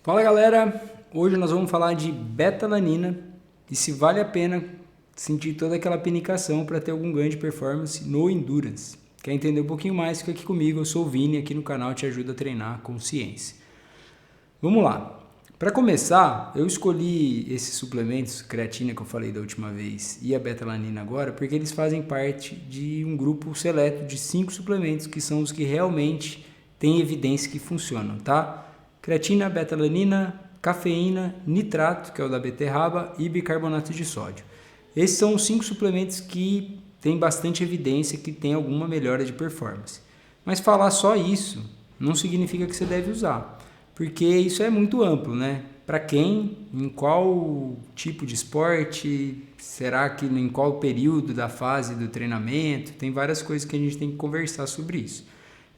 Fala galera, hoje nós vamos falar de betalanina e se vale a pena sentir toda aquela pinicação para ter algum ganho de performance no Endurance. Quer entender um pouquinho mais? Fica aqui comigo, eu sou o Vini, aqui no canal Te Ajuda a Treinar com Ciência. Vamos lá, para começar eu escolhi esses suplementos, creatina que eu falei da última vez e a betalanina agora, porque eles fazem parte de um grupo seleto de 5 suplementos que são os que realmente têm evidência que funcionam, tá? Creatina, betalanina, cafeína, nitrato, que é o da beterraba, e bicarbonato de sódio. Esses são os 5 suplementos que têm bastante evidência que tem alguma melhora de performance. Mas falar só isso não significa que você deve usar, porque isso é muito amplo, né? Para quem, em qual tipo de esporte, será que em qual período da fase do treinamento, tem várias coisas que a gente tem que conversar sobre isso.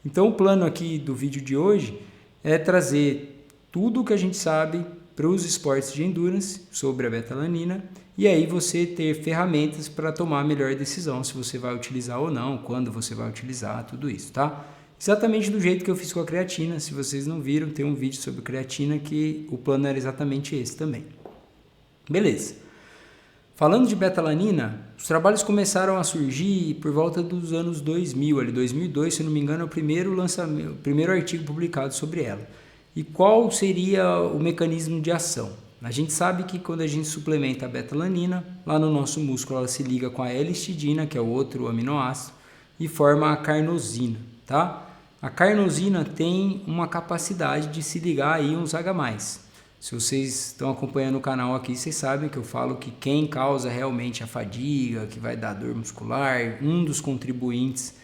Então o plano aqui do vídeo de hoje é trazer tudo o que a gente sabe para os esportes de endurance sobre a betalanina e aí você ter ferramentas para tomar a melhor decisão, se você vai utilizar ou não, quando você vai utilizar, tudo isso, tá? Exatamente do jeito que eu fiz com a creatina, se vocês não viram, tem um vídeo sobre creatina que o plano era exatamente esse também. Beleza. Falando de betalanina, os trabalhos começaram a surgir por volta dos anos 2000, ali 2002, se não me engano, é o primeiro artigo publicado sobre ela. E qual seria o mecanismo de ação? A gente sabe que quando a gente suplementa a betalanina, lá no nosso músculo ela se liga com a L-histidina, que é o outro aminoácido, e forma a carnosina, tá? A carnosina tem uma capacidade de se ligar a íons H+. Se vocês estão acompanhando o canal aqui, vocês sabem que eu falo que quem causa realmente a fadiga, que vai dar dor muscular, um dos contribuintes,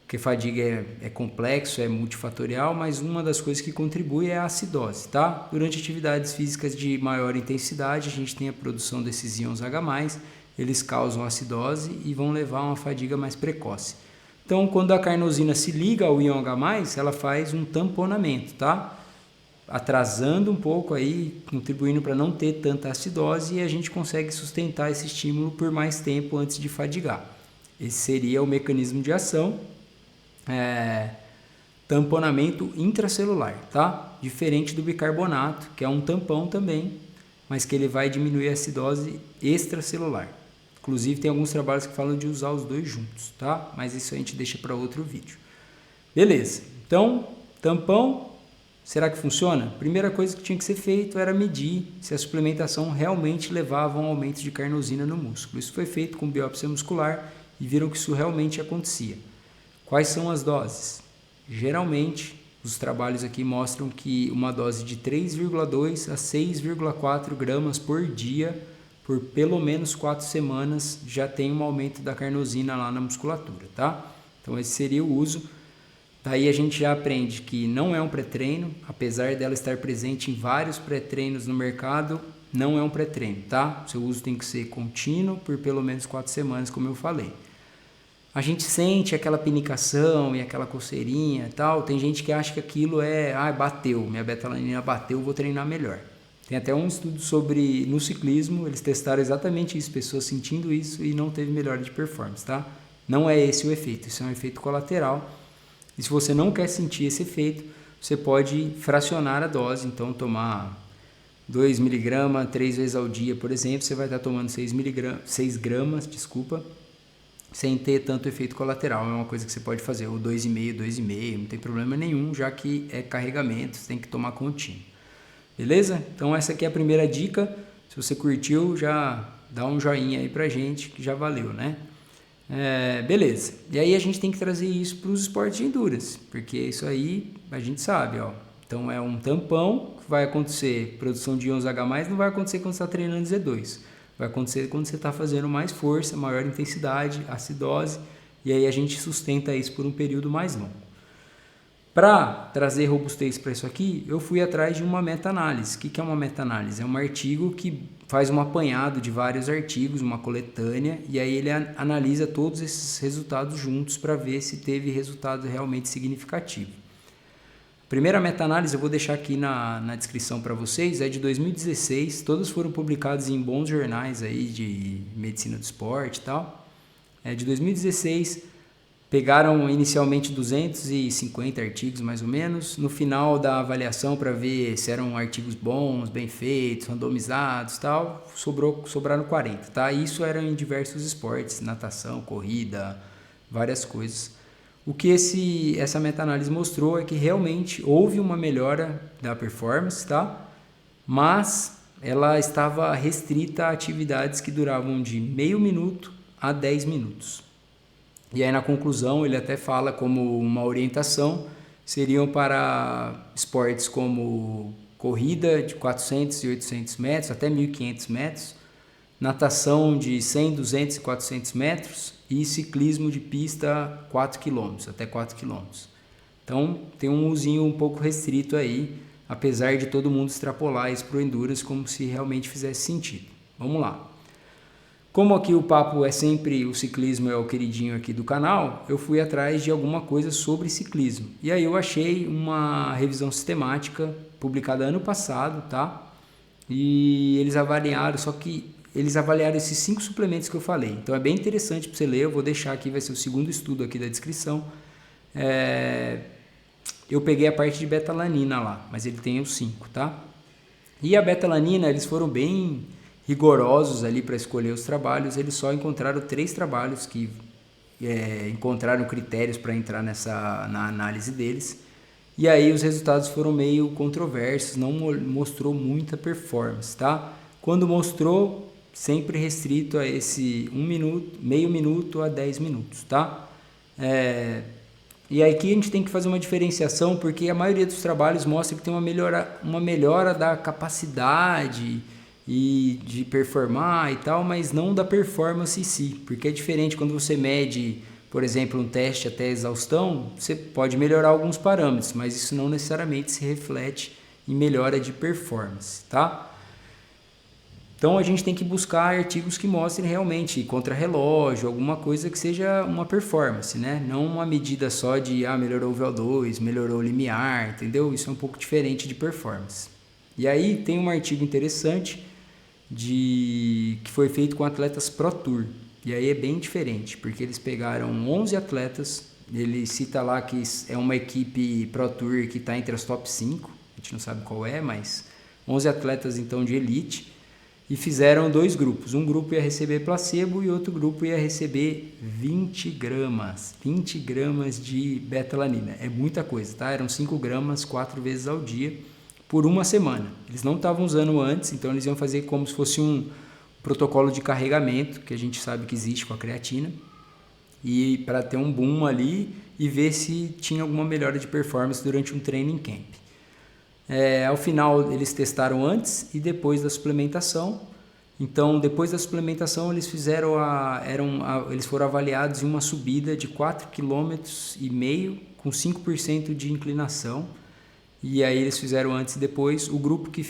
porque fadiga é complexo, é multifatorial, mas uma das coisas que contribui é a acidose, tá? Durante atividades físicas de maior intensidade, a gente tem a produção desses íons H+, eles causam acidose e vão levar a uma fadiga mais precoce. Então, quando a carnosina se liga ao íon H+, ela faz um tamponamento, tá? Atrasando um pouco aí, contribuindo para não ter tanta acidose e a gente consegue sustentar esse estímulo por mais tempo antes de fadigar. Esse seria o mecanismo de ação, tamponamento intracelular, tá? Diferente do bicarbonato, que é um tampão também, mas que ele vai diminuir a acidose extracelular. Inclusive tem alguns trabalhos que falam de usar os dois juntos, tá? Mas isso a gente deixa para outro vídeo. Beleza, então tampão. Será que funciona? A primeira coisa que tinha que ser feito era medir se a suplementação realmente levava a um aumento de carnosina no músculo. Isso foi feito com biópsia muscular e viram que isso realmente acontecia. Quais são as doses? Geralmente, os trabalhos aqui mostram que uma dose de 3,2 a 6,4 gramas por dia, por pelo menos 4 semanas, já tem um aumento da carnosina lá na musculatura, tá? Então esse seria o uso. Daí a gente já aprende que não é um pré-treino, apesar dela estar presente em vários pré-treinos no mercado, não é um pré-treino, tá? O seu uso tem que ser contínuo por pelo menos 4 semanas, como eu falei. A gente sente aquela pinicação e aquela coceirinha e tal, tem gente que acha que aquilo bateu, minha betalanina bateu, vou treinar melhor. Tem até um estudo sobre, no ciclismo, eles testaram exatamente isso, pessoas sentindo isso e não teve melhora de performance, tá? Não é esse o efeito, isso é um efeito colateral. E se você não quer sentir esse efeito, você pode fracionar a dose, então tomar 2 mg 3 vezes ao dia, por exemplo, você vai estar tomando 6 gramas, sem ter tanto efeito colateral. É uma coisa que você pode fazer, ou 2,5, não tem problema nenhum, já que é carregamento, você tem que tomar contínuo. Beleza? Então essa aqui é a primeira dica. Se você curtiu, já dá um joinha aí pra gente, que já valeu, né? Beleza, e aí a gente tem que trazer isso para os esportes de endurance, porque isso aí a gente sabe, ó. Então é um tampão que vai acontecer, produção de íons H+, não vai acontecer quando você está treinando Z2, vai acontecer quando você está fazendo mais força, maior intensidade, acidose, e aí a gente sustenta isso por um período mais longo. Para trazer robustez para isso aqui, eu fui atrás de uma meta-análise. O que é uma meta-análise? É um artigo que faz um apanhado de vários artigos, uma coletânea, e aí ele analisa todos esses resultados juntos para ver se teve resultado realmente significativo. A primeira meta-análise eu vou deixar aqui na descrição para vocês, é de 2016, todas foram publicadas em bons jornais aí de medicina do esporte e tal. É de 2016. Pegaram inicialmente 250 artigos, mais ou menos. No final da avaliação, para ver se eram artigos bons, bem feitos, randomizados e tal, sobraram 40, tá? Isso era em diversos esportes, natação, corrida, várias coisas. O que essa meta-análise mostrou é que realmente houve uma melhora da performance, tá? Mas ela estava restrita a atividades que duravam de meio minuto a 10 minutos. E aí na conclusão ele até fala como uma orientação, seriam para esportes como corrida de 400 e 800 metros, até 1.500 metros, natação de 100, 200 e 400 metros e ciclismo de pista 4 km, até 4 km. Então tem um usinho um pouco restrito aí, apesar de todo mundo extrapolar isso para o Endurance como se realmente fizesse sentido. Vamos lá. Como aqui o papo é sempre, o ciclismo é o queridinho aqui do canal, eu fui atrás de alguma coisa sobre ciclismo. E aí eu achei uma revisão sistemática publicada ano passado, tá? E eles avaliaram, só que eles avaliaram esses 5 suplementos que eu falei. Então é bem interessante para você ler, eu vou deixar aqui, vai ser o segundo estudo aqui da descrição. Eu peguei a parte de betalanina lá, mas ele tem os 5, tá? E a betalanina, eles foram bem rigorosos ali para escolher os trabalhos, eles só encontraram 3 trabalhos que encontraram critérios para entrar na análise deles, e aí os resultados foram meio controversos, não mostrou muita performance, tá? Quando mostrou, sempre restrito a esse 1 minuto, meio minuto a 10 minutos, tá? E aqui a gente tem que fazer uma diferenciação, porque a maioria dos trabalhos mostra que tem uma melhora da capacidade e de performar e tal, mas não da performance em si, porque é diferente quando você mede, por exemplo, um teste até exaustão, você pode melhorar alguns parâmetros, mas isso não necessariamente se reflete em melhora de performance, tá? Então a gente tem que buscar artigos que mostrem realmente contra-relógio, alguma coisa que seja uma performance, né? Não uma medida só de melhorou o VO2, melhorou o limiar, entendeu? Isso é um pouco diferente de performance. E aí tem um artigo interessante que foi feito com atletas Pro Tour. E aí é bem diferente, porque eles pegaram 11 atletas, ele cita lá que é uma equipe Pro Tour que está entre as top 5, a gente não sabe qual é, mas 11 atletas então de elite, e fizeram 2 grupos. Um grupo ia receber placebo e outro grupo ia receber 20 gramas de betalanina. É muita coisa, tá? Eram 5 gramas 4 vezes ao dia por uma semana. Eles não estavam usando antes, então eles iam fazer como se fosse um protocolo de carregamento, que a gente sabe que existe com a creatina, e para ter um boom ali e ver se tinha alguma melhora de performance durante um training camp. Ao final eles testaram antes e depois da suplementação. Então depois da suplementação eles eles foram avaliados em uma subida de 4,5 km com 5% de inclinação. E aí eles fizeram antes e depois. O grupo que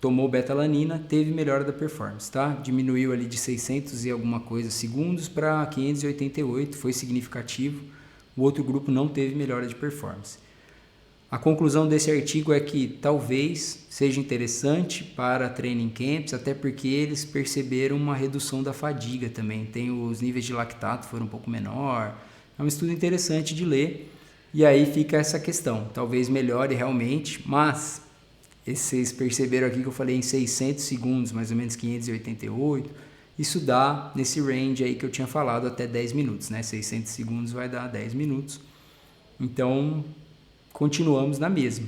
tomou betalanina teve melhora da performance, tá? Diminuiu ali de 600 e alguma coisa segundos para 588, foi significativo. O outro grupo não teve melhora de performance. A conclusão desse artigo é que talvez seja interessante para training camps, até porque eles perceberam uma redução da fadiga também. Tem os níveis de lactato foram um pouco menor. É um estudo interessante de ler. E aí fica essa questão, talvez melhore realmente, mas vocês perceberam aqui que eu falei em 600 segundos, mais ou menos 588, isso dá nesse range aí que eu tinha falado até 10 minutos, né? 600 segundos vai dar 10 minutos, então continuamos na mesma.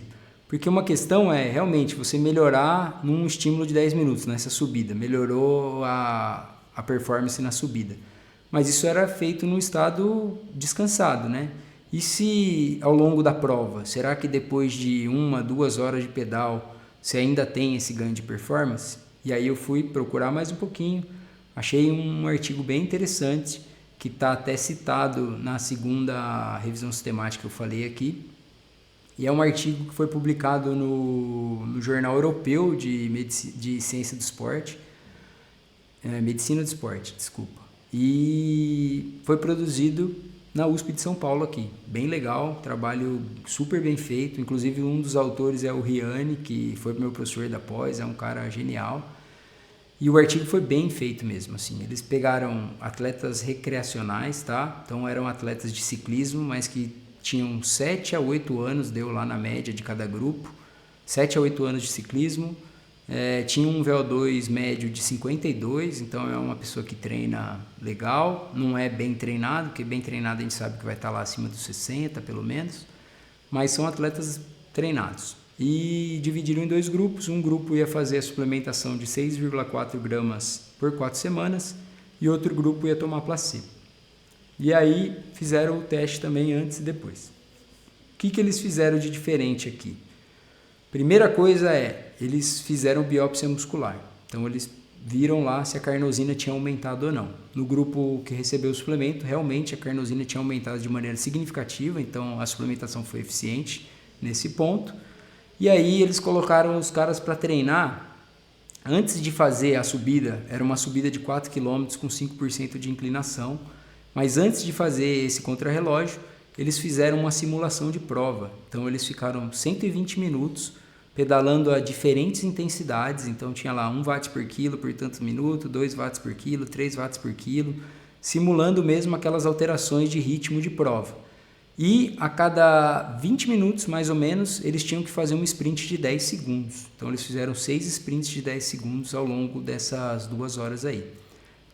Porque uma questão é realmente você melhorar num estímulo de 10 minutos, nessa subida, melhorou a performance na subida, mas isso era feito num estado descansado, né? E se ao longo da prova, será que depois de 1, 2 horas de pedal, você ainda tem esse ganho de performance? E aí eu fui procurar mais um pouquinho, achei um artigo bem interessante, que está até citado na segunda revisão sistemática que eu falei aqui. E é um artigo que foi publicado no Jornal Europeu de Ciência do Esporte, Medicina do Esporte, desculpa. E foi produzido na USP de São Paulo aqui, bem legal, trabalho super bem feito, inclusive um dos autores é o Riane, que foi meu professor da pós, é um cara genial, E o artigo foi bem feito mesmo, assim. Eles pegaram atletas recreacionais, tá? Então eram atletas de ciclismo, mas que tinham 7 a 8 anos, deu lá na média de cada grupo. 7 a 8 anos de ciclismo. Tinha um VO2 médio de 52, então é uma pessoa que treina legal. Não é bem treinado, porque bem treinado a gente sabe que vai estar lá acima dos 60, pelo menos. Mas são atletas treinados. E dividiram em 2 grupos. Um grupo ia fazer a suplementação de 6,4 gramas por 4 semanas e outro grupo ia tomar placebo. E aí fizeram o teste também antes e depois. O que eles fizeram de diferente aqui? Primeira coisa eles fizeram biópsia muscular. Então eles viram lá se a carnosina tinha aumentado ou não. No grupo que recebeu o suplemento, realmente a carnosina tinha aumentado de maneira significativa, então a suplementação foi eficiente nesse ponto. E aí eles colocaram os caras para treinar. Antes de fazer a subida, era uma subida de 4 km com 5% de inclinação, mas antes de fazer esse contrarrelógio, eles fizeram uma simulação de prova. Então eles ficaram 120 minutos pedalando a diferentes intensidades, então tinha lá 1 watt por quilo por tantos minutos, 2 watts por quilo, 3 watts por quilo, simulando mesmo aquelas alterações de ritmo de prova. E a cada 20 minutos, mais ou menos, eles tinham que fazer um sprint de 10 segundos. Então eles fizeram 6 sprints de 10 segundos ao longo dessas 2 horas aí.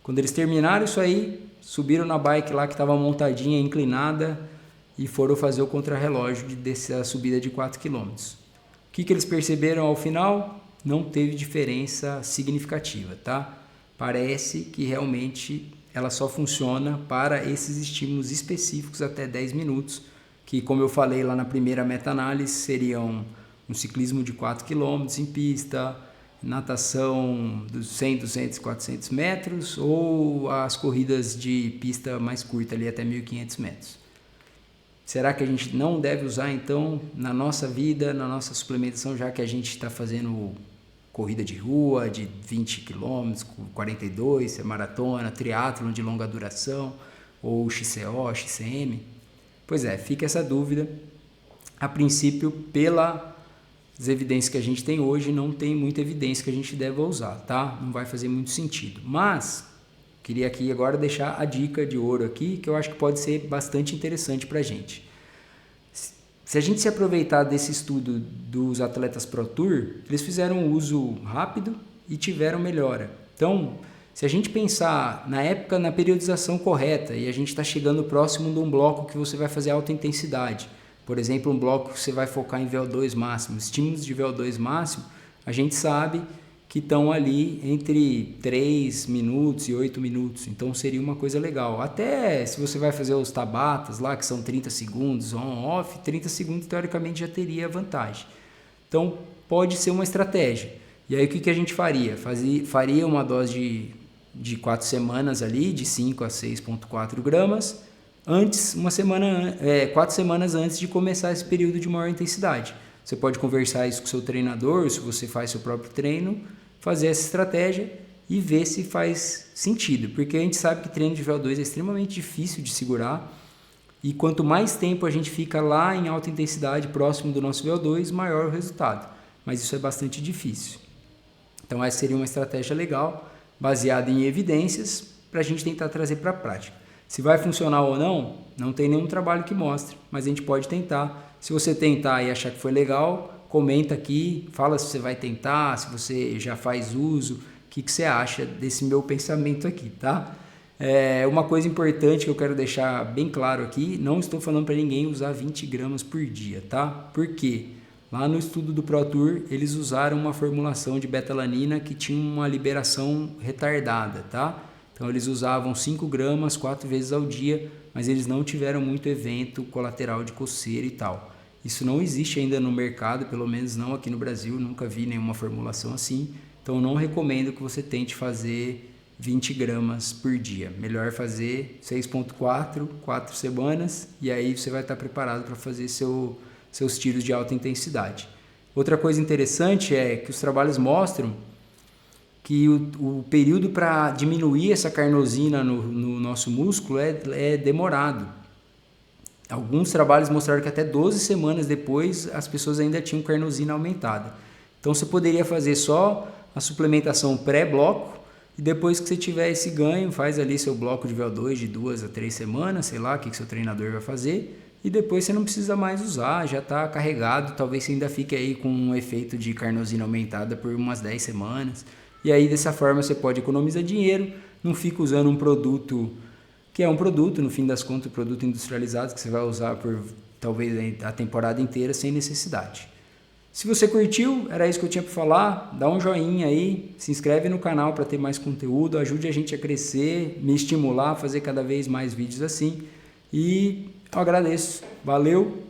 Quando eles terminaram isso aí, subiram na bike lá que estava montadinha, inclinada, e foram fazer o contrarrelógio dessa subida de 4 km. O que eles perceberam ao final? Não teve diferença significativa, tá? Parece que realmente ela só funciona para esses estímulos específicos até 10 minutos, que, como eu falei lá na primeira meta-análise, seriam um ciclismo de 4 km em pista, natação dos 100, 200, 400 metros ou as corridas de pista mais curta, ali até 1.500 metros. Será que a gente não deve usar, então, na nossa vida, na nossa suplementação, já que a gente está fazendo corrida de rua de 20 km, 42, maratona, triatlon de longa duração, ou XCO, XCM? Pois é, fica essa dúvida. A princípio, pelas evidências que a gente tem hoje, não tem muita evidência que a gente deva usar, tá? Não vai fazer muito sentido. Mas queria aqui agora deixar a dica de ouro aqui, que eu acho que pode ser bastante interessante para a gente. Se a gente se aproveitar desse estudo dos atletas Pro Tour, eles fizeram um uso rápido e tiveram melhora. Então, se a gente pensar na época, na periodização correta, e a gente está chegando próximo de um bloco que você vai fazer alta intensidade, por exemplo, um bloco que você vai focar em VO2 máximo, estímulos de VO2 máximo, a gente sabe que estão ali entre 3 minutos e 8 minutos, então seria uma coisa legal. Até se você vai fazer os tabatas lá, que são 30 segundos on-off, 30 segundos teoricamente já teria vantagem. Então pode ser uma estratégia. E aí o que a gente faria? Faria uma dose de 4 semanas ali, de 5 a 6,4 gramas, antes, 4 semanas antes de começar esse período de maior intensidade. Você pode conversar isso com o seu treinador, se você faz seu próprio treino, fazer essa estratégia e ver se faz sentido, porque a gente sabe que treino de VO2 é extremamente difícil de segurar e quanto mais tempo a gente fica lá em alta intensidade, próximo do nosso VO2, maior o resultado, mas isso é bastante difícil. Então essa seria uma estratégia legal, baseada em evidências, para a gente tentar trazer para a prática. Se vai funcionar ou não, não tem nenhum trabalho que mostre, mas a gente pode tentar. Se você tentar e achar que foi legal, comenta aqui, fala se você vai tentar, se você já faz uso, o que você acha desse meu pensamento aqui, tá? Uma coisa importante que eu quero deixar bem claro aqui, não estou falando para ninguém usar 20 gramas por dia, tá? Por quê? Lá no estudo do Pro Tour, eles usaram uma formulação de betalanina que tinha uma liberação retardada, tá? Então eles usavam 5 gramas 4 vezes ao dia, mas eles não tiveram muito evento colateral de coceira e tal. Isso não existe ainda no mercado, pelo menos não aqui no Brasil, nunca vi nenhuma formulação assim. Então não recomendo que você tente fazer 20 gramas por dia. Melhor fazer 6,4, 4 semanas, e aí você vai estar preparado para fazer seus tiros de alta intensidade. Outra coisa interessante é que os trabalhos mostram que o período para diminuir essa carnosina no nosso músculo é demorado. Alguns trabalhos mostraram que até 12 semanas depois as pessoas ainda tinham carnosina aumentada. Então você poderia fazer só a suplementação pré-bloco E depois que você tiver esse ganho, faz ali seu bloco de VO2 de 2 a 3 semanas, sei lá o que seu treinador vai fazer. E depois você não precisa mais usar, já está carregado. Talvez você ainda fique aí com um efeito de carnosina aumentada por umas 10 semanas. E aí dessa forma você pode economizar dinheiro, não fica usando um produto que é um produto, no fim das contas, um produto industrializado que você vai usar por talvez a temporada inteira sem necessidade. Se você curtiu, era isso que eu tinha para falar, dá um joinha aí, se inscreve no canal para ter mais conteúdo, ajude a gente a crescer, me estimular a fazer cada vez mais vídeos assim. E eu agradeço. Valeu!